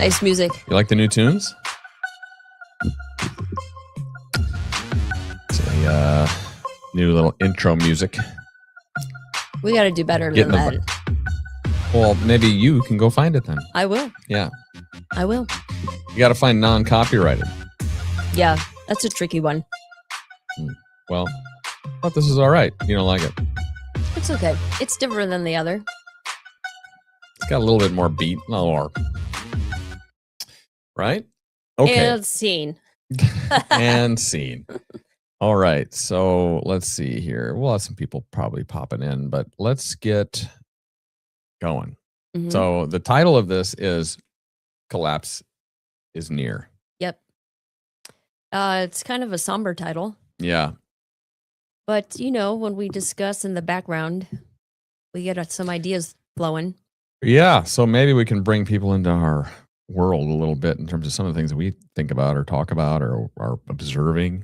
Nice music. You like the new tunes? It's a new little intro music. We got to do better than that. Well, maybe you can go find it then. I will. Yeah. I will. You got to find non-copyrighted. Yeah, that's a tricky one. Well, I thought this is all right. You don't like it. It's okay. It's different than the other. It's got a little bit more beat. More. Right? Okay. And scene. And scene. All right. So let's see here. We'll have some people probably popping in, but let's get going. Mhm. So the title of this is Collapse is Near. Yep. It's kind of a somber title. Yeah. But, you know, when we discuss in the background, we get some ideas flowing. Yeah. So maybe we can bring people into our world a little bit in terms of some of the things that we think about or talk about or are observing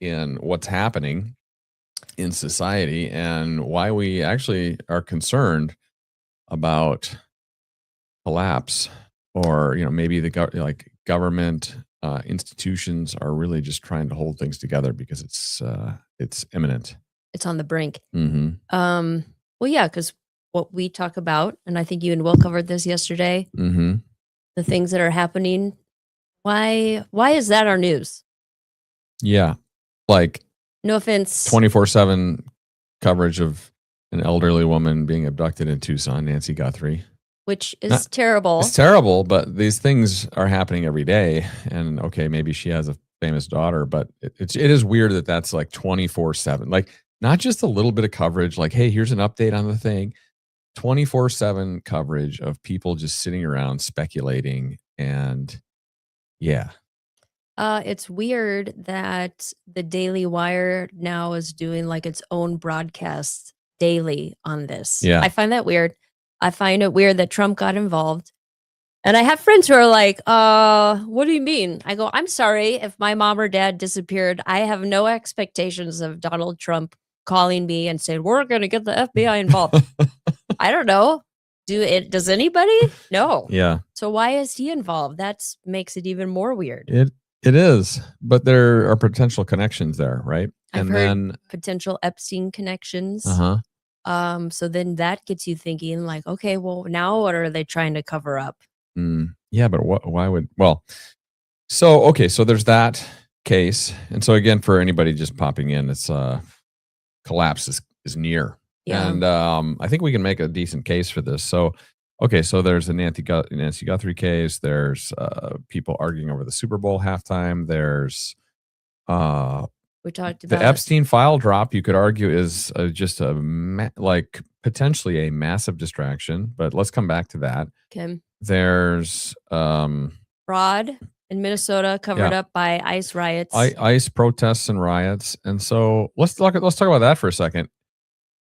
in what's happening in society and why we actually are concerned about collapse, or maybe the government institutions are really just trying to hold things together because it's imminent. It's on the brink. Mm-hmm. Well, yeah, because what we talk about, and I think you and Will covered this yesterday, Mm-hmm. the things that are happening. Why is that our news? Yeah, like No offense. 24/7 coverage of an elderly woman being abducted in Tucson, Nancy Guthrie. Which is terrible. It's terrible, but these things are happening every day. And okay, maybe she has a famous daughter, but it is weird that that's like 24/7. Like not just a little bit of coverage, like, hey, here's an update on the thing. 24/7 coverage of people just sitting around speculating. And yeah. It's weird that the Daily Wire now is doing like its own broadcast daily on this. Yeah. I find that weird. I find it weird that Trump got involved. And I have friends who are like, what do you mean? I go, I'm sorry if my mom or dad disappeared. I have no expectations of Donald Trump calling me and saying, we're going to get the FBI involved. I don't know. Does anybody? No. Yeah. So why is he involved? That makes it even more weird. It is, but there are potential connections there, right? I've heard potential Epstein connections. Uh-huh. So then that gets you thinking like, okay, well, now what are they trying to cover up? Yeah, but why would, so there's that case. And so again, for anybody just popping in, it's collapse is near. Yeah. And I think we can make a decent case for this. So, so there's the Nancy Guthrie case. There's people arguing over the Super Bowl halftime. There's we talked about the Epstein file drop. You could argue is just potentially a massive distraction, but let's come back to that. Okay. There's fraud in Minnesota covered up by ICE riots. ICE protests and riots. And so let's talk about that for a second.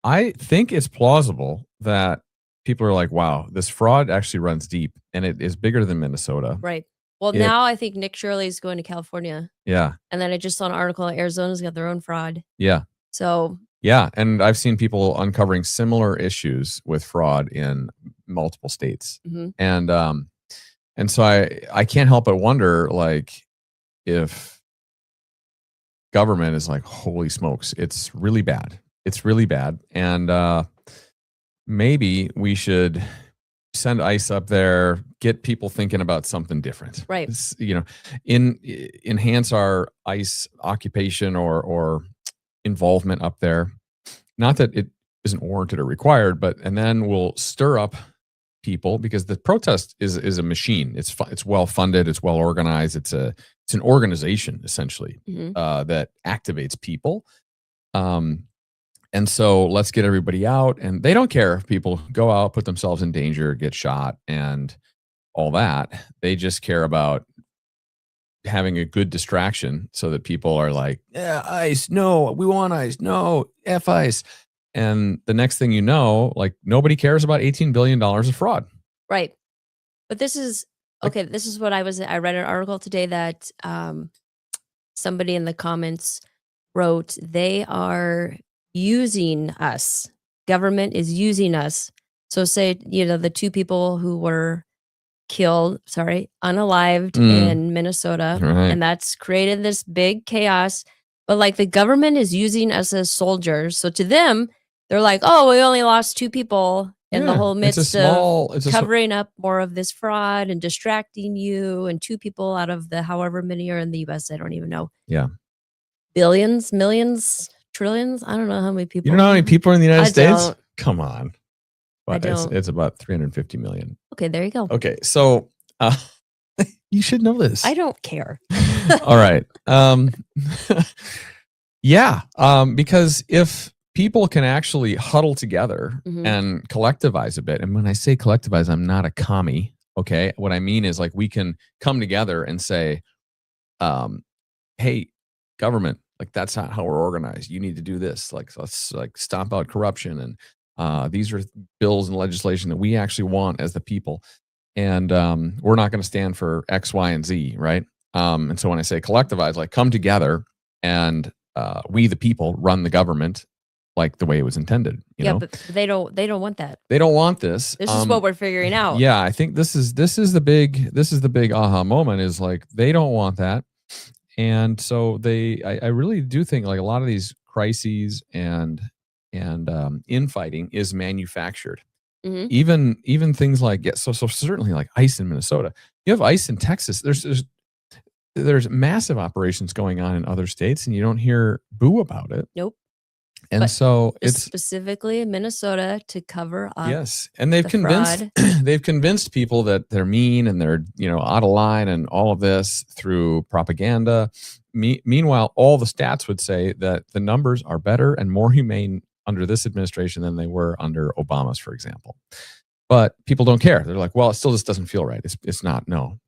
I think it's plausible that people are like, wow, this fraud actually runs deep and it is bigger than Minnesota. Right. Well, now I think Nick Shirley is going to California. Yeah. And then I just saw an article, Arizona's got their own fraud. Yeah. So. Yeah. And I've seen people uncovering similar issues with fraud in multiple states. Mm-hmm. And so I can't help but wonder, like, if government is like, holy smokes, it's really bad. It's really bad. And maybe we should send ICE up there, get people thinking about something different. Right. Enhance our ICE occupation or involvement up there. Not that it isn't warranted or required, and then we'll stir up people, because the protest is a machine. It's well funded. It's well organized. It's an organization essentially that activates people. And so let's get everybody out, and they don't care if people go out, put themselves in danger, get shot, and all that. They just care about having a good distraction so that people are like, yeah, ICE, no, we want ICE, no, F ICE. And the next thing you know, like, nobody cares about $18 billion of fraud. Right. But this is, this is what I read an article today that somebody in the comments wrote, they are using us. Government is using us. So say, the two people who were unalived in Minnesota. Right. And that's created this big chaos. But like the government is using us as soldiers. So to them, they're like, oh, we only lost 2 people in the Yeah, whole it's a midst small- of covering up more of this fraud and distracting you, and 2 people out of the however many are in the US. I don't even know. Yeah. Billions, millions, trillions. I don't know how many people. You don't know how many people are in the United I States? don't. Come on. I But don't. it's about 350 million. Okay, there you go. Okay, so you should know this. I don't care. All right. Yeah, because if people can actually huddle together and collectivize a bit, and when I say collectivize, I'm not a commie. Okay, what I mean is like we can come together and say, "Hey, government, like that's not how we're organized. You need to do this. Like let's like stomp out corruption, and these are bills and legislation that we actually want as the people, and we're not going to stand for X, Y, and Z, right?" And so when I say collectivize, like come together and we the people run the government like the way it was intended. You know? But they don't want that. They don't want this. This is what we're figuring out. Yeah, I think this is the big aha moment is like they don't want that. And so I really do think like a lot of these crises and infighting is manufactured. Even things like so certainly like ICE in Minnesota. You have ICE in Texas. There's massive operations going on in other states, and you don't hear boo about it. Nope. And But so just it's specifically in Minnesota to cover up. yes, and they've the convinced they've convinced people that they're mean and they're out of line and all of this through propaganda. Meanwhile, all the stats would say that the numbers are better and more humane under this administration than they were under Obama's, for example. But people don't care. They're like, well, it still just doesn't feel right. It's not. No.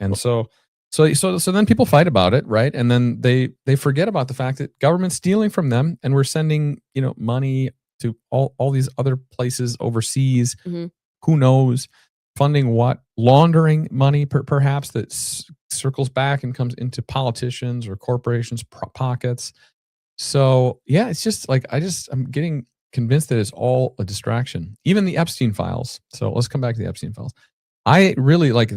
And so then people fight about it, right? And then they forget about the fact that government's stealing from them, and we're sending money to all these other places overseas. Who knows, funding what, laundering money perhaps that circles back and comes into politicians or corporations' pockets. So yeah, it's just like I'm getting convinced that it's all a distraction. Even the Epstein files. So let's come back to the Epstein files. I really like.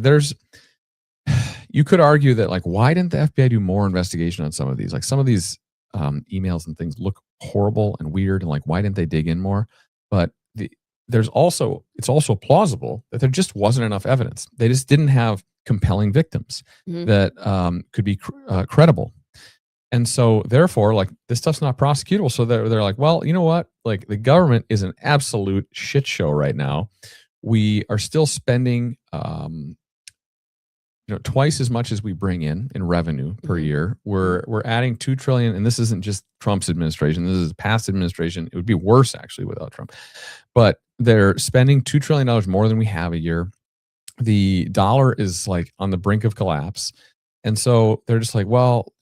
You could argue that like, why didn't the FBI do more investigation on some of these? Like some of these emails and things look horrible and weird, and like, why didn't they dig in more? But it's also plausible that there just wasn't enough evidence. They just didn't have compelling victims that could be credible. And so therefore, like this stuff's not prosecutable. So they're like, well, you know what? Like the government is an absolute shit show right now. We are still spending twice as much as we bring in revenue per year. We're adding $2 trillion, and this isn't just Trump's administration. This is past administration. It would be worse actually without Trump. But they're spending $2 trillion more than we have a year. The dollar is like on the brink of collapse. And so they're just like, well,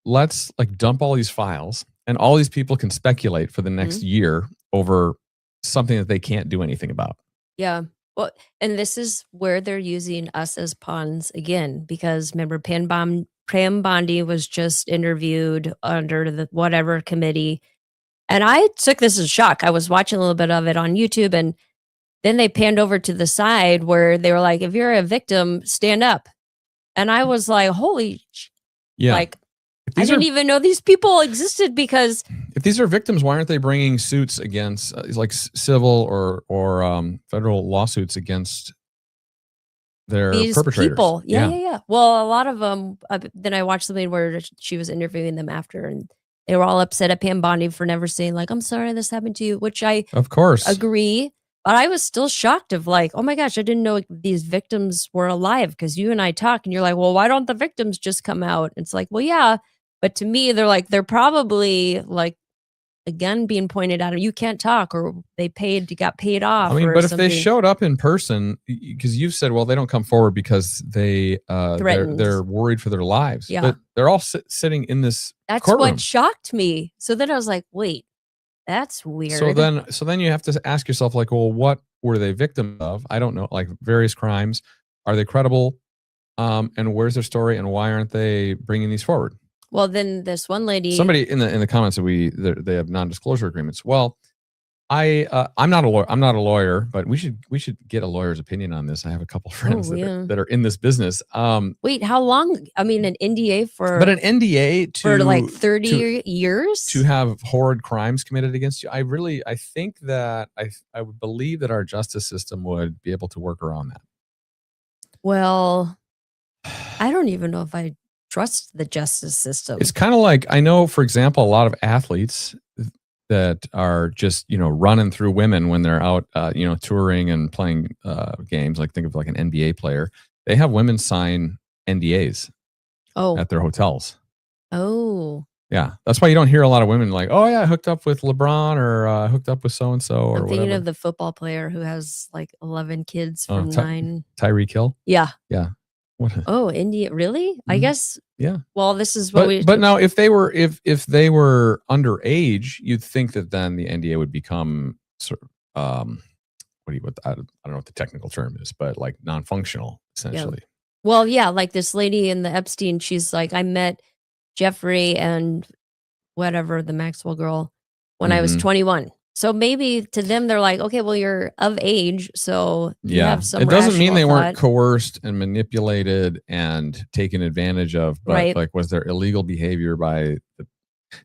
let's like dump all these files, and all these people can speculate for the next year over something that they can't do anything about. Yeah. Well, and this is where they're using us as pawns again, because remember, Pam Bondi was just interviewed under the whatever committee. And I took this as a shock. I was watching a little bit of it on YouTube, and then they panned over to the side where they were like, if you're a victim, stand up. And I was like, holy, like, I didn't even know these people existed, because if these are victims, why aren't they bringing suits against like civil or federal lawsuits against their these perpetrators? People. Yeah. Well, a lot of them, then I watched something where she was interviewing them after, and they were all upset at Pam Bondi for never saying like, I'm sorry this happened to you, which I of course agree. But I was still shocked of like, oh my gosh, I didn't know these victims were alive, because you and I talk and you're like, well, why don't the victims just come out? It's like, well, yeah. But to me, they're probably like a gun being pointed at them. You can't talk, or they got paid off. I mean, or but something. If they showed up in person, because you've said, well, they don't come forward because they're worried for their lives. Yeah. But they're all sitting in this That's courtroom. what shocked me. So then I was like, wait, that's weird. So then you have to ask yourself, like, well, what were they victims of? I don't know, like various crimes. Are they credible? And where's their story? And why aren't they bringing these forward? Well, then this one lady, somebody in the comments that they have non-disclosure agreements. Well, I'm not a lawyer. I'm not a lawyer, but we should get a lawyer's opinion on this. I have a couple friends Oh, yeah. that are in this business. Wait, how long? I mean, an NDA But an NDA for like to 30 years? to have horrid crimes committed against you, I think that I would believe that our justice system would be able to work around that. Well, I don't even know if I trust the justice system. It's kind of like, I know, for example, a lot of athletes that are just, running through women when they're out, touring and playing games. Like, think of like an NBA player. They have women sign NDAs at their hotels. Oh. Yeah. That's why you don't hear a lot of women like, oh yeah, I hooked up with LeBron or hooked up with so-and-so or I'm thinking whatever. of the football player who has like 11 kids from 9. Tyreek Hill? Yeah. Yeah. What? Oh, India. Really? I guess. Yeah. Well, this is what but now if they were underage, you'd think that then the NDA would become sort of I don't know what the technical term is, but like non-functional essentially. Yeah. Well, yeah, like this lady in the Epstein, she's like, I met Jeffrey and whatever, the Maxwell girl, when I was 21. So maybe to them, they're like, okay, well, you're of age, so you have some. It doesn't mean they weren't thought. coerced and manipulated and taken advantage of, but Right. like, was there illegal behavior by the?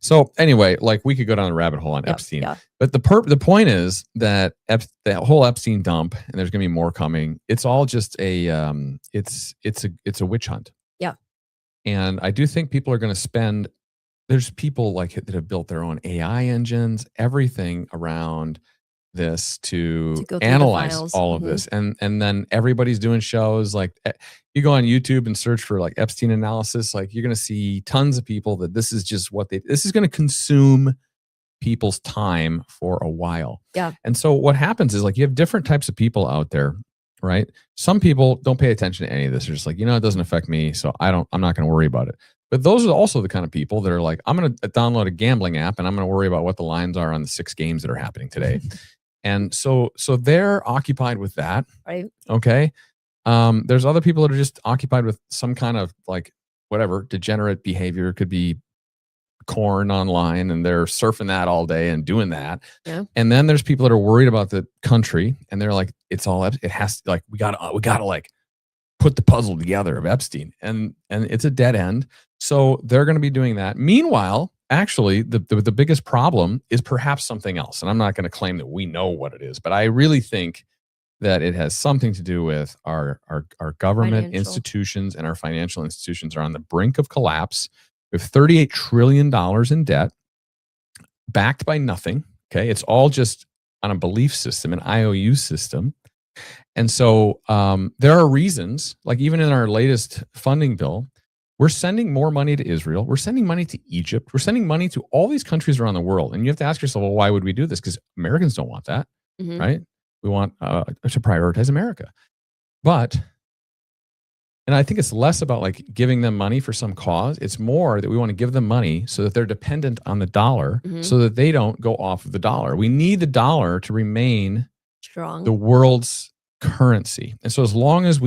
So anyway, like, we could go down the rabbit hole on Epstein, but the point is that that whole Epstein dump, and there's going to be more coming. It's all just a it's a witch hunt. Yeah, and I do think people are going to spend. There's people like that have built their own AI engines, everything around this to analyze all of this. And then everybody's doing shows like, you go on YouTube and search for like Epstein analysis, like you're going to see tons of people that this is just this is going to consume people's time for a while. Yeah. And so what happens is, like, you have different types of people out there, right? Some people don't pay attention to any of this. They're just like, it doesn't affect me, so I'm not going to worry about it. But those are also the kind of people that are like, I'm going to download a gambling app and I'm going to worry about what the lines are on the 6 games that are happening today. And so they're occupied with that. Right. Okay. There's other people that are just occupied with some kind of like whatever degenerate behavior. It could be corn online, and they're surfing that all day and doing that. Yeah. And then there's people that are worried about the country, and they're like, it has to, like, we gotta like put the puzzle together of Epstein, and it's a dead end. So they're going to be doing that. Meanwhile, actually, the biggest problem is perhaps something else. And I'm not going to claim that we know what it is, but I really think that it has something to do with our government institutions, and our financial institutions are on the brink of collapse. We have $38 trillion in debt, backed by nothing. Okay. It's all just on a belief system, an IOU system. And so there are reasons, like even in our latest funding bill, we're sending more money to Israel. We're sending money to Egypt. We're sending money to all these countries around the world. And you have to ask yourself, well, why would we do this? Because Americans don't want that, right? We want to prioritize America. And I think it's less about like giving them money for some cause. It's more that we want to give them money so that they're dependent on the dollar, so that they don't go off of the dollar. We need the dollar to remain strong, the world's currency. And so as long as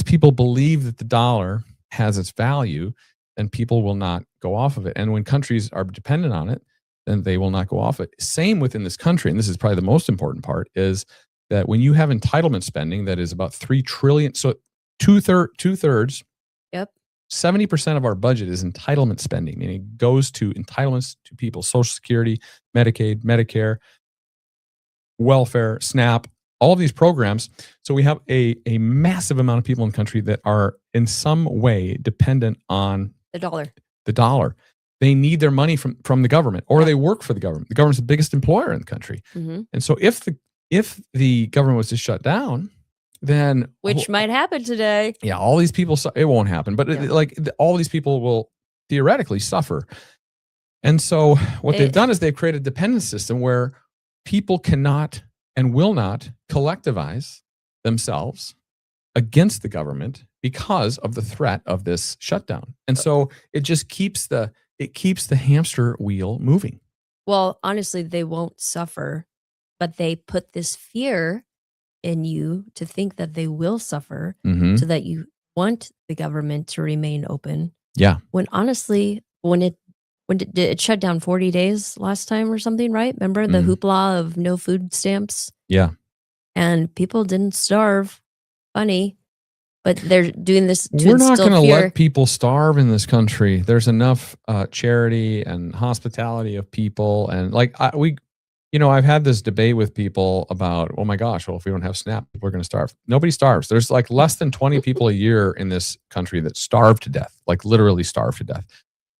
people believe that the dollar has its value, then people will not go off of it. And when countries are dependent on it, then they will not go off it. Same within this country, and this is probably the most important part, is that when you have entitlement spending that is about $3 trillion, so two-thirds, 70% of our budget is entitlement spending, meaning it goes to entitlements to people, Social Security, Medicaid, Medicare, welfare, SNAP, all of these programs. So we have a massive amount of people in the country that are in some way dependent on the dollar. They need their money from the government, or they work for the government. The government's the biggest employer in the country. And so if the government was to shut down, then which might happen today. Yeah, all these people, it won't happen, but all these people will theoretically suffer. And so what they've done is they've created a dependent system where people cannot and will not collectivize themselves against the government because of the threat of this shutdown. And so it just keeps the hamster wheel moving. Well, honestly, they won't suffer, but they put this fear in you to think that they will suffer, so that you want the government to remain open. Yeah. When honestly, when when did it shut down 40 days last time or something, right? Remember the hoopla of no food stamps? Yeah. And people didn't starve. Funny. But they're doing this to We're not instill going to fear. let people starve in this country. There's enough charity and hospitality of people. And like I've had this debate with people about, oh my gosh, well, if we don't have SNAP, people are going to starve. Nobody starves. There's like less than 20 people a year in this country that starve to death, like literally starve to death.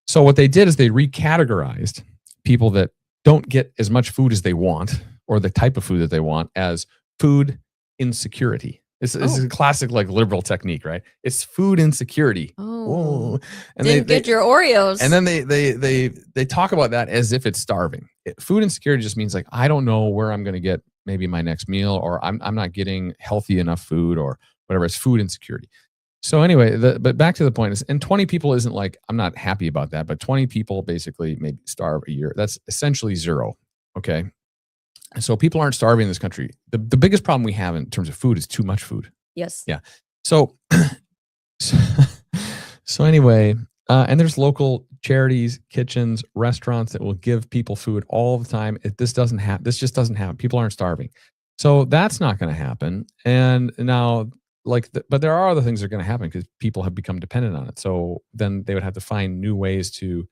So what they did is they recategorized people that don't get as much food as they want, or the type of food that they want, as food insecurity. This is a classic like liberal technique, right? It's food insecurity. Oh, and didn't get your Oreos. And then they talk about that as if it's starving. Food insecurity just means like, I don't know where I'm going to get maybe my next meal, or I'm not getting healthy enough food, or whatever. It's food insecurity. So anyway, but back to the point is, and 20 people isn't like, I'm not happy about that, but 20 people basically maybe starve a year. That's essentially zero. Okay. So people aren't starving in this country. The biggest problem we have in terms of food is too much food. Yes. Yeah. So anyway, and there's local charities, kitchens, restaurants that will give people food all the time. This just doesn't happen. People aren't starving. So that's not going to happen. And now, but there are other things that are going to happen because people have become dependent on it. So then they would have to find new ways to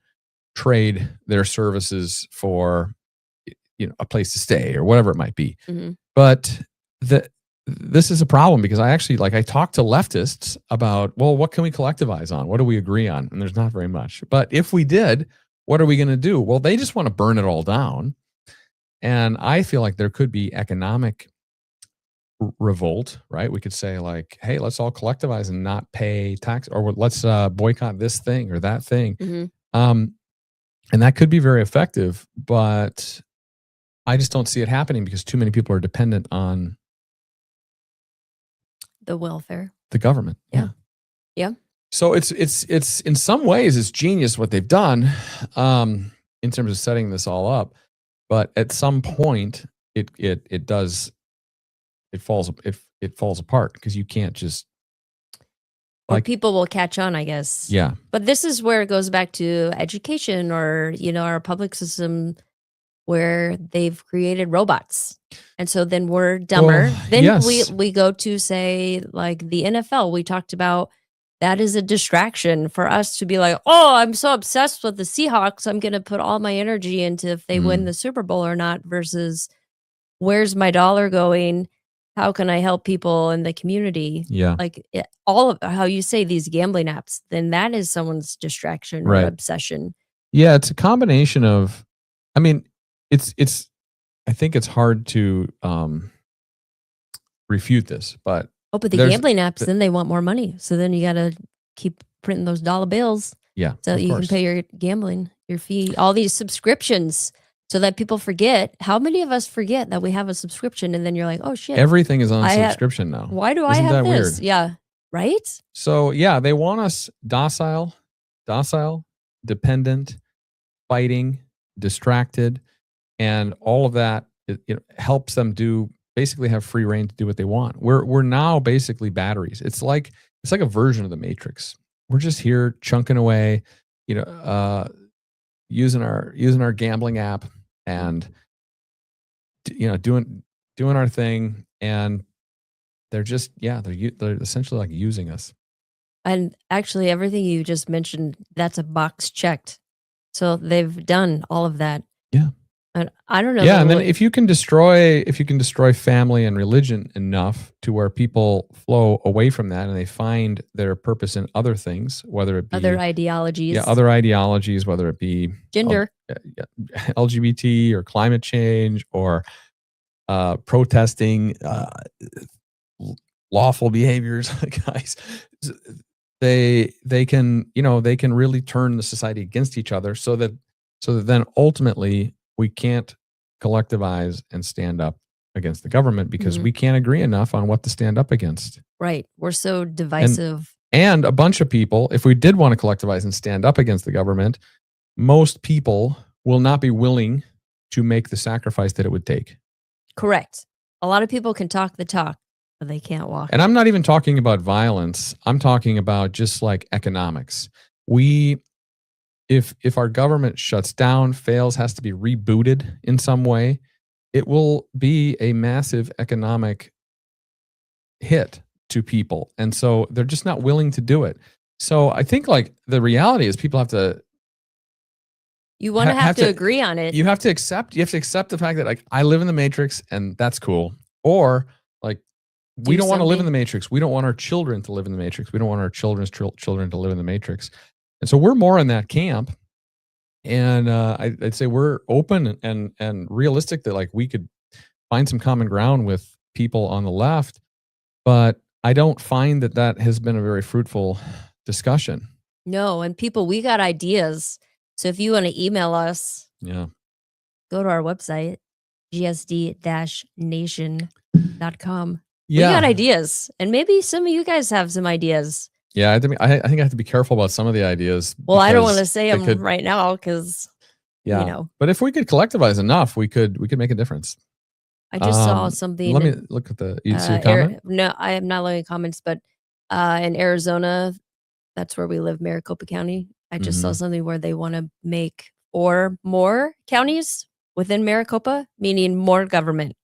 trade their services for a place to stay or whatever it might be. Mm-hmm. But this is a problem because I talk to leftists about, well, what can we collectivize on? What do we agree on? And there's not very much. But if we did, what are we going to do? Well, they just want to burn it all down. And I feel like there could be economic revolt, right? We could say like, hey, let's all collectivize and not pay tax, or let's boycott this thing or that thing. Mm-hmm. And that could be very effective, but I just don't see it happening because too many people are dependent on the welfare, the government. Yeah. So it's in some ways it's genius what they've done in terms of setting this all up, but at some point it falls apart because you can't just. Or people will catch on, I guess. Yeah. But this is where it goes back to education, or our public system, where they've created robots. And so then we're dumber. Well, then yes. we go to, say, like the NFL. We talked about that is a distraction for us to be like, oh, I'm so obsessed with the Seahawks, I'm going to put all my energy into if they win the Super Bowl or not, versus where's my dollar going? How can I help people in the community? Yeah. Like all of how you say these gambling apps, then that is someone's distraction or obsession. Yeah. It's a combination of, I mean, I think it's hard to refute this, but. Oh, but the gambling apps, then they want more money. So then you got to keep printing those dollar bills. Yeah. So you can pay your gambling, your fee, all these subscriptions. So that people forget. How many of us forget that we have a subscription, and then you're like, oh shit. Everything is on subscription now. Why do I have this? Weird? Yeah. Right? So yeah, they want us docile, dependent, fighting, distracted, and all of that helps them basically have free reign to do what they want. We're now basically batteries. It's like a version of the Matrix. We're just here chunking away, using our gambling app and doing our thing, and they're just they're essentially like using us. And actually everything you just mentioned, that's a box checked. So they've done all of that. Yeah. And I don't know. Yeah, and then if you can destroy family and religion enough to where people flow away from that and they find their purpose in other things, whether it be other ideologies. Yeah, other ideologies, whether it be gender, LGBT or climate change or protesting lawful behaviors, guys. They can really turn the society against each other so that then ultimately we can't collectivize and stand up against the government because we can't agree enough on what to stand up against. Right. We're so divisive. And a bunch of people, if we did want to collectivize and stand up against the government, most people will not be willing to make the sacrifice that it would take. Correct. A lot of people can talk the talk, but they can't walk. And I'm not even talking about violence. I'm talking about just like economics. if our government shuts down, fails, has to be rebooted in some way, it will be a massive economic hit to people. And so they're just not willing to do it. So I think like the reality is people have to You want to have have to to- agree on it. you have to accept the fact that like I live in the matrix and that's cool. Or like we Do don't want to live in something. the matrix. We don't want our children to live in the matrix. We don't want our children's children to live in the matrix. And so we're more in that camp. And I'd say we're open and realistic that like we could find some common ground with people on the left, but I don't find that has been a very fruitful discussion. No, and people, we got ideas. So if you want to email us, Yeah. go to our website, gsd-nation.com. Yeah. We got ideas. And maybe some of you guys have some ideas. Yeah. I think I have to be careful about some of the ideas. Well, I don't want to because say they them could- right now because, Yeah. you know, But if we could collectivize enough, we could make a difference. I just saw Um, something. Let me look at you see a comment? No, I am not looking at comments, but in Arizona, that's where we live, Maricopa County. I just Mm-hmm. saw something where they want to make 4 more counties within Maricopa, meaning more government,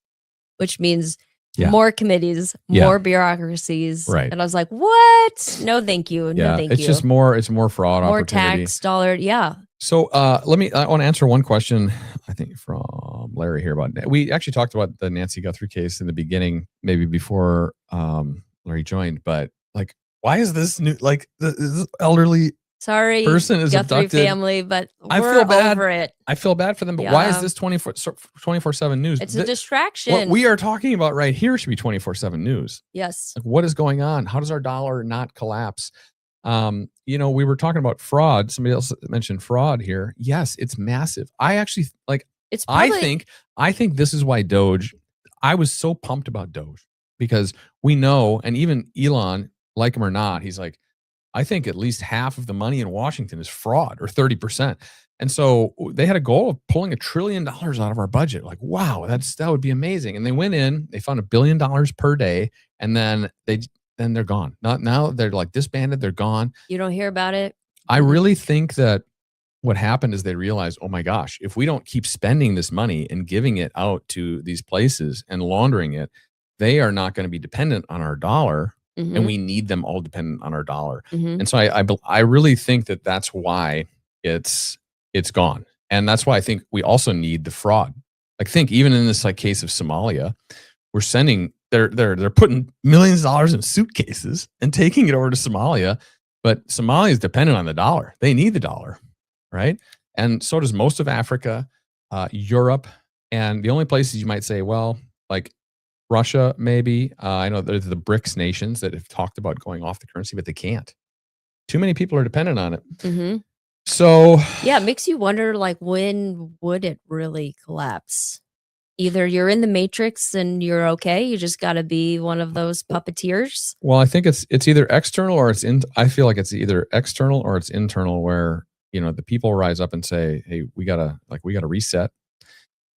which means Yeah. more committees, Yeah. more bureaucracies. Right. And I was like, what? No, thank you. Yeah. No, thank It's you. just more fraud more opportunity. tax dollar. Yeah. So I want to answer one question, I think from Larry here about, we actually talked about the Nancy Guthrie case in the beginning, maybe before Larry joined, but like, why is this new, like this elderly Sorry, person is Guthrie abducted? family, but I we're feel bad. over it. I feel bad for them, but why is Yeah. this 24/7 news? It's a distraction. What we are talking about right here should be 24/7 news. Yes. Like, what is going on? How does our dollar not collapse? We were talking about fraud. Somebody else mentioned fraud here. Yes, it's massive. I actually like, It's probably, I think this is why Doge, I was so pumped about Doge because we know, and even Elon, like him or not, he's like, I think at least half of the money in Washington is fraud, or 30%. And so they had a goal of pulling $1 trillion out of our budget. Like, wow, that would be amazing. And they went in, they found $1 billion per day, and then they're gone. Now they're like disbanded, they're gone. you don't hear about it. I really think that what happened is they realized, oh my gosh, if we don't keep spending this money and giving it out to these places and laundering it, they are not going to be dependent on our dollar. Mhm, And we need them all dependent on our dollar. mhm. And so I really think that that's why it's gone. And that's why I think we also need the fraud. Like, think even in this like case of Somalia, we're sending, they're putting millions of dollars in suitcases and taking it over to Somalia, but Somalia is dependent on the dollar. They need the dollar, right? And so does most of Africa, Europe, and the only places you might say, well, like Russia, maybe. I know there's the BRICS nations that have talked about going off the currency, but they can't. Too many people are dependent on it. Mhm. So Yeah, it makes you wonder, like, when would it really collapse? Either you're in the matrix and you're okay, you just got to be one of those puppeteers. well, I think it's either external or I feel like it's either external or it's internal, where the people rise up and say, hey, we gotta reset.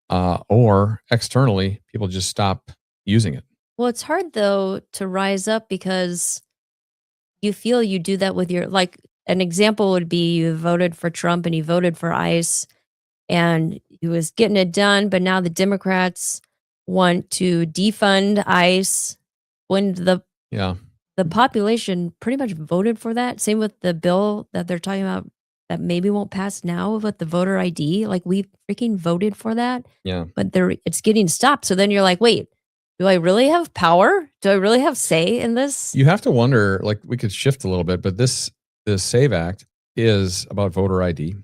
Or externally, people just stop using it. Well, it's hard though to rise up because you feel you do that with your, like, an example would be you voted for Trump and you voted for ICE and he was getting it done, but now the Democrats want to defund ICE when the Yeah. population pretty much voted for that. Same with the bill that they're talking about that maybe won't pass now with the voter ID. Like, we freaking voted for that, Yeah. but it's getting stopped. So then you're like, wait, do I really have power? Do I really have say in this? You have to wonder, like, we could shift a little bit, but this SAVE Act is about voter ID.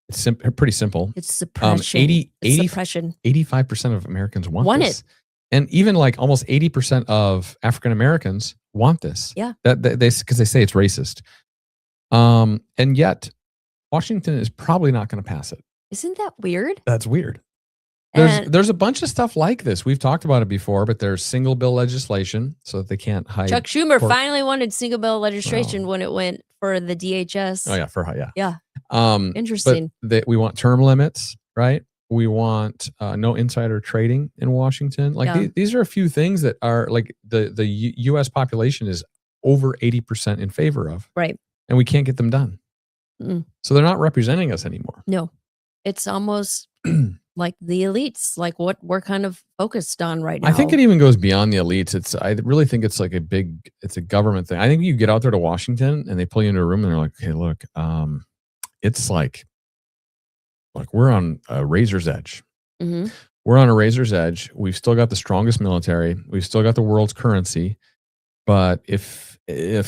It's pretty simple. It's suppression. 80 It's suppression. 85% of Americans want Want this. And even like almost 80% of African Americans want this. Yeah. That because they say it's racist. And yet Washington is probably not going to pass it. Isn't that weird? That's weird. And There's a bunch of stuff like this. We've talked about it before, but there's single bill legislation so that they can't hide. Chuck Schumer or- finally wanted single bill legislation Wow. when it went for the DHS. Oh yeah, for yeah. Yeah. But Interesting. we want term limits, right? We want no insider trading in Washington. Like Yeah. these are a few things that are like the U.S. population is over 80% in favor of, Right. and we can't get them done. Mm, So they're not representing us anymore. no, it's almost like the elites, like what we're kind of focused on right now. I think it even goes beyond the elites. I really think it's like it's a government thing. I think you get out there to Washington and they pull you into a room and they're like, "Okay, look, it's like we're on a razor's edge. Mhm. We're on a razor's edge. We've still got the strongest military. We've still got the world's currency. But if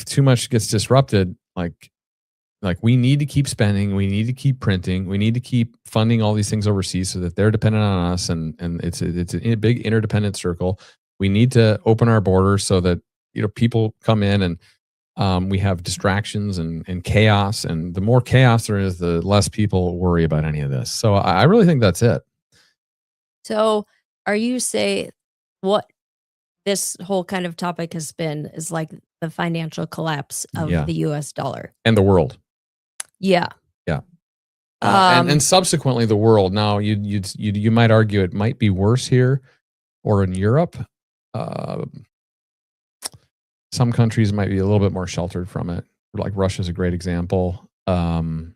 too much gets disrupted, like we need to keep spending, we need to keep printing, we need to keep funding all these things overseas so that they're dependent on us, and it's a big interdependent circle. We need to open our borders so that people come in and we have distractions and chaos, and the more chaos there is, the less people worry about any of this. So I really think that's it. So, are you say what this whole kind of topic has been is like the financial collapse of Yeah. the US dollar? And the world. Yeah. Yeah. Um, and subsequently the world. Now you might argue it might be worse here or in Europe. Some countries might be a little bit more sheltered from it. Like Russia's a great example. Some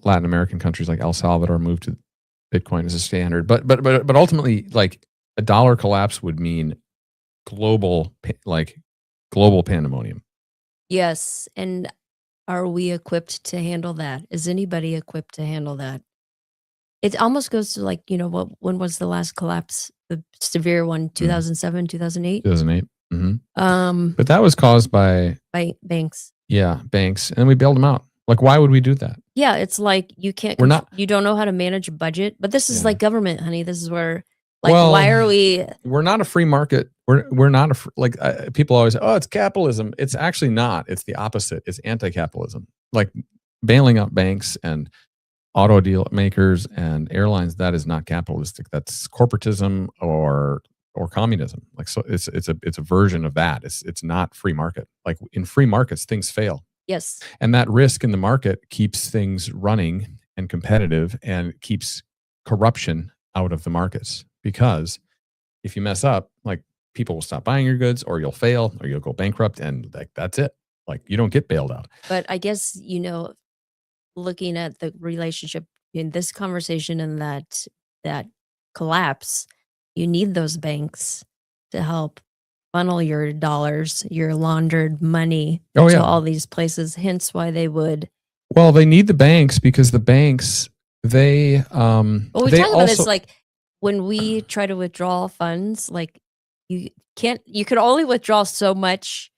Latin American countries like El Salvador moved to Bitcoin as a standard. But ultimately, like a dollar collapse would mean global pandemonium. yes. And are we equipped to handle that? Is anybody equipped to handle that? It almost goes to like, when was the last collapse? The severe one, 2007, 2008? 2008. Um, But that was caused by banks. banks, and we bailed them out. Like, why would we do that? Yeah, it's like you can't. You don't know how to manage a budget, but this is like government, honey. This is where, like, why are we? We're not a free market. We're not people always say, oh, it's capitalism. It's actually not. It's the opposite. It's anti-capitalism. Like bailing out banks and auto deal makers and airlines. That is not capitalistic. That's corporatism or communism. Like, so it's a version of that. It's not free market. Like in free markets, things fail. Yes. And that risk in the market keeps things running and competitive and keeps corruption out of the markets. Because if you mess up, like people will stop buying your goods, or you'll fail, or you'll go bankrupt, and like that's it. Like you don't get bailed out. But I guess, looking at the relationship in this conversation and that collapse, you need those banks to help funnel your dollars, your laundered money to all these places. Hence why they would. Well, they need the banks because the banks, we talk about this, like when we try to withdraw funds, like you could only withdraw so much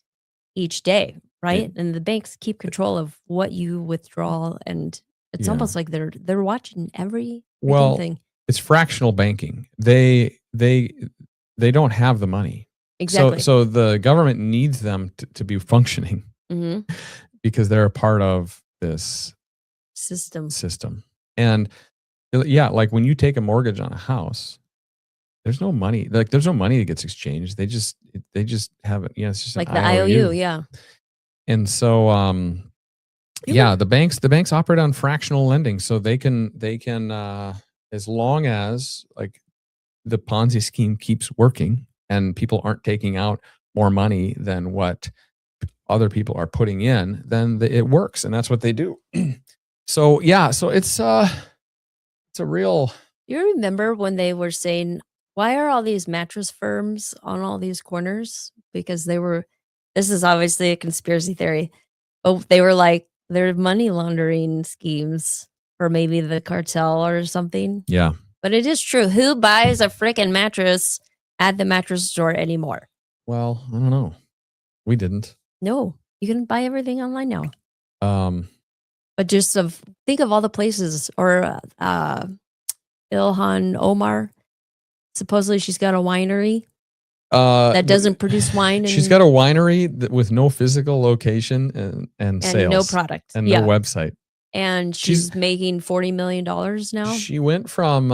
each day, right? And the banks keep control of what you withdraw, and it's almost like they're watching every thing. It's fractional banking. They don't have the money. Exactly. So the government needs them to be functioning because they're a part of this system. And like when you take a mortgage on a house, there's no money. Like there's no money that gets exchanged. They just have it. Yeah, it's just like the IOU. Yeah. And so the banks operate on fractional lending, so they can as long as like the Ponzi scheme keeps working and people aren't taking out more money than what other people are putting in, then it works, and that's what they do. So it's a real. You remember when they were saying, why are all these mattress firms on all these corners? Because this is obviously a conspiracy theory, but they were like, they're money laundering schemes for maybe the cartel or something. Yeah. But it is true. Who buys a freaking mattress at the mattress store anymore? Well, I don't know. We didn't. No, you can buy everything online now. But just think of all the places, or Ilhan Omar. Supposedly she's got a winery that doesn't produce wine. She's got a winery with no physical location and sales. No product. And no website. And she's making $40 million now. She went from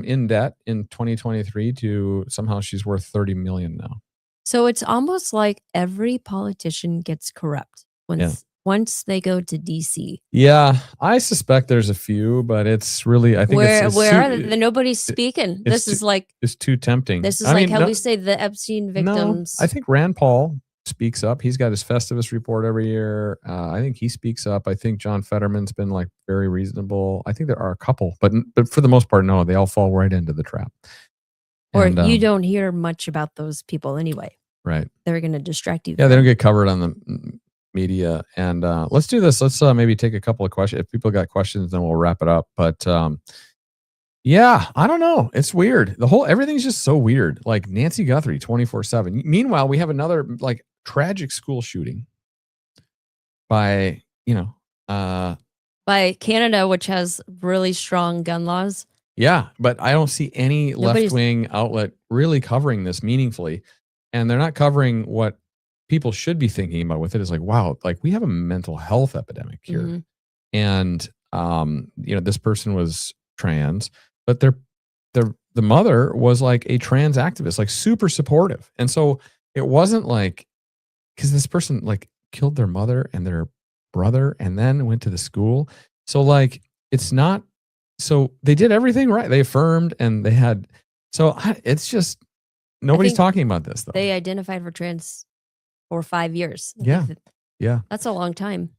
in debt in 2023 to somehow she's worth $30 million now. So it's almost like every politician gets corrupt once they go to DC. Yeah, I suspect there's a few, but it's really, I think where are they? Nobody's speaking. This is like, it's too tempting. This is we say the Epstein victims. No, I think Rand Paul speaks up. He's got his Festivus report every year. I think he speaks up. I think John Fetterman's been like very reasonable. I think there are a couple, but for the most part, no, they all fall right into the trap. Or And, you don't hear much about those people anyway. right. They're going to distract you. Yeah, they don't get covered on the media. And let's do this. Let's maybe take a couple of questions. If people got questions, then we'll wrap it up. But yeah, I don't know. It's weird. Everything's just so weird. Like Nancy Guthrie, 24/7. Meanwhile, we have another like tragic school shooting by by Canada, which has really strong gun laws. Yeah, but I don't see any left-wing outlet really covering this meaningfully. And they're not covering what people should be thinking about with it is like, wow, like we have a mental health epidemic here. Mm-hmm. And this person was trans, but the mother was like a trans activist, like super supportive. And so it wasn't like, because this person like killed their mother and their brother and then went to the school. So like, it's not, so they did everything right. They affirmed and they had, it's just, nobody's talking about this though. They identified for trans for 5 years. Yeah. Yeah. That's a long time.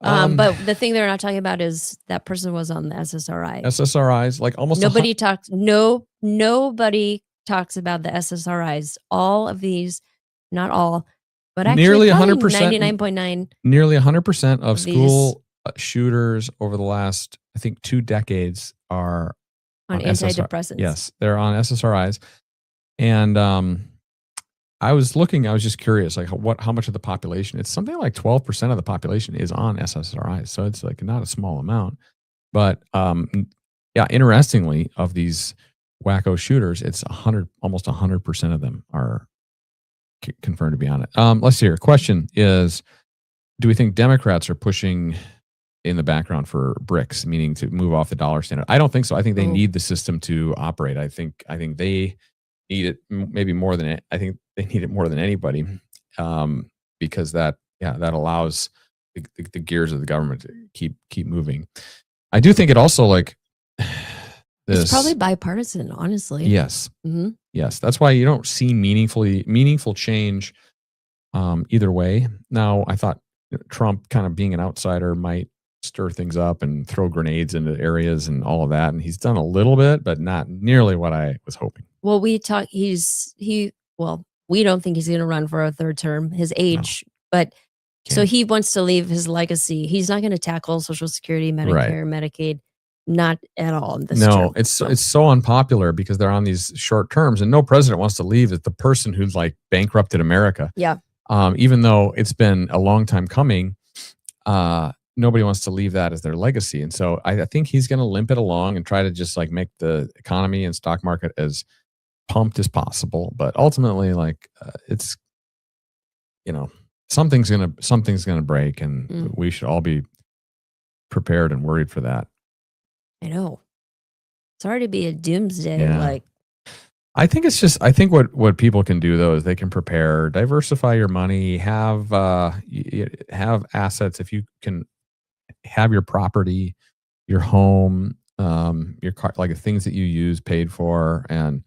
But the thing they're not talking about is that person was on the SSRI. SSRIs, like almost nobody talks. Nobody talks about the SSRIs. All of these, not all, but actually nearly 100%, 99.9. Nearly 100% of school shooters over the last, I think, 2 decades are on antidepressants. Yes, they're on SSRIs. And I was just curious, like how much of the population, it's something like 12% of the population is on SSRIs. So it's like not a small amount, but yeah, interestingly, of these wacko shooters, it's almost 100% of them are confirmed to be on it. Let's see here. Question is, do we think Democrats are pushing in the background for BRICS, meaning to move off the dollar standard? I don't think so. I think they need the system to operate. I think they need it maybe more than I think they need it more than anybody, because that allows the gears of the government to keep moving. I do think it also like it's probably bipartisan, honestly. Yes, mm-hmm. Yes. That's why you don't see meaningful change either way. Now, I thought Trump kind of being an outsider might stir things up and throw grenades into areas and all of that, and he's done a little bit, but not nearly what I was hoping. Well, we don't think he's going to run for a third term, his age, but so he wants to leave his legacy. He's not going to tackle Social Security, Medicare, Medicaid, not at all. In this term. It's so unpopular because they're on these short terms, and no president wants to leave the person who's like bankrupted America. Yeah. Even though it's been a long time coming, nobody wants to leave that as their legacy. And so I think he's going to limp it along and try to just like make the economy and stock market as pumped as possible. But ultimately, like it's, something's gonna break, and we should all be prepared and worried for that. I know. Sorry to be a doomsday. Yeah. I think what people can do though is they can prepare, diversify your money, have assets. If you can have your property, your home, your car, like the things that you use paid for, and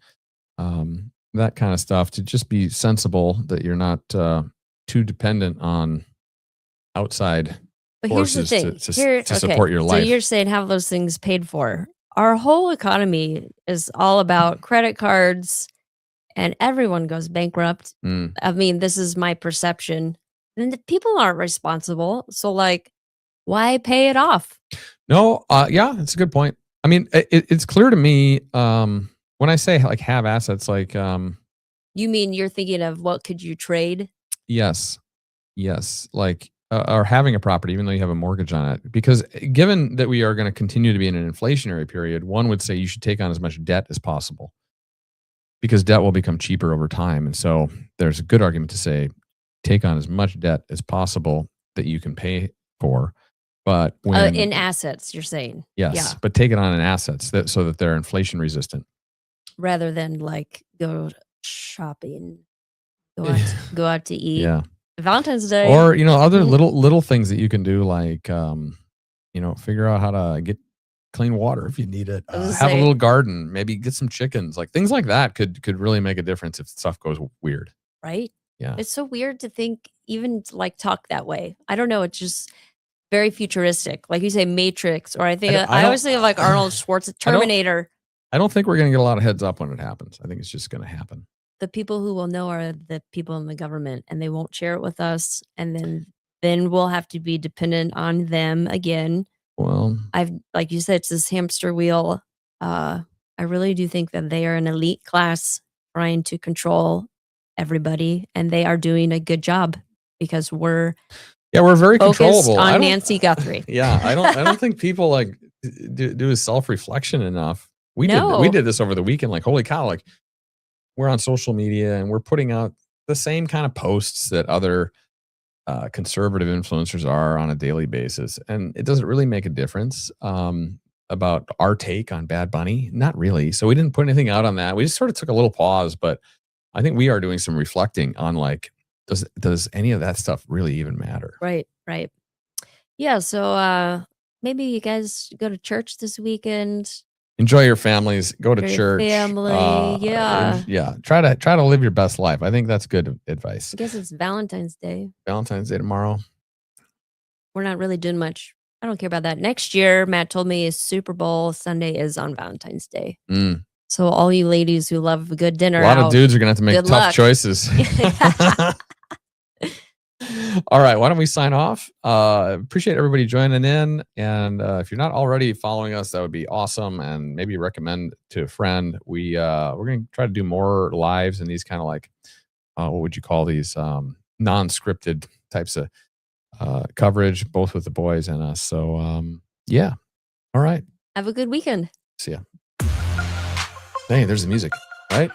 that kind of stuff, to just be sensible that you're not too dependent on outside forces to support your life. So you're saying have those things paid for. Our whole economy is all about credit cards, and everyone goes bankrupt. I mean, this is my perception. And the people aren't responsible. So like, why pay it off? No, yeah, that's a good point. I mean, it's clear to me when I say like have assets, like you mean you're thinking of what could you trade? Yes, like or having a property, even though you have a mortgage on it. Because given that we are going to continue to be in an inflationary period, one would say you should take on as much debt as possible, because debt will become cheaper over time. And so there's a good argument to say take on as much debt as possible that you can pay for. But when in assets, you're saying? Yes, yeah. But take it on in assets so that they're inflation resistant. Rather than like go shopping, go out to eat. Yeah. Valentine's Day. Or, other little things that you can do, like, figure out how to get clean water if you need it. Have a little garden, maybe get some chickens, like things like that could really make a difference if stuff goes weird. Right. Yeah. It's so weird to think even to, like, talk that way. I don't know, it's just very futuristic. Like you say, Matrix, or I think I don't always think of, like, Arnold Schwarzenegger, I don't Terminator. I don't think we're gonna get a lot of heads up when it happens. I think it's just gonna happen. The people who will know are the people in the government, and they won't share it with us, and then we'll have to be dependent on them again. Well, I've like you said, it's this hamster wheel. I really do think that they are an elite class trying to control everybody, and they are doing a good job because we're yeah, we're very focused controllable. on Nancy Guthrie. Yeah, I don't think people like do a self-reflection enough. We No. did this over the weekend. Like, holy cow, like we're on social media and we're putting out the same kind of posts that other conservative influencers are on a daily basis. And it doesn't really make a difference about our take on Bad Bunny. Not really. So we didn't put anything out on that. We just sort of took a little pause, but I think we are doing some reflecting on like, does any of that stuff really even matter? Right, right. Yeah, so maybe you guys go to church this weekend. Enjoy your families. Go to Enjoy your church. family, yeah. Yeah. Try to live your best life. I think that's good advice. I guess it's Valentine's Day. Valentine's Day tomorrow. We're not really doing much. I don't care about that. Next year, Matt told me Super Bowl Sunday is on Valentine's Day. Mm. So all you ladies who love a good dinner A lot of out, dudes are gonna have to make good tough luck. choices. All right, why don't we sign off? Appreciate everybody joining in, and if you're not already following us, that would be awesome. And maybe recommend to a friend. We're going to try to do more lives and these kind of like what would you call these non-scripted types of coverage, both with the boys and us. So yeah, all right. Have a good weekend. See ya. Hey, there's the music, right?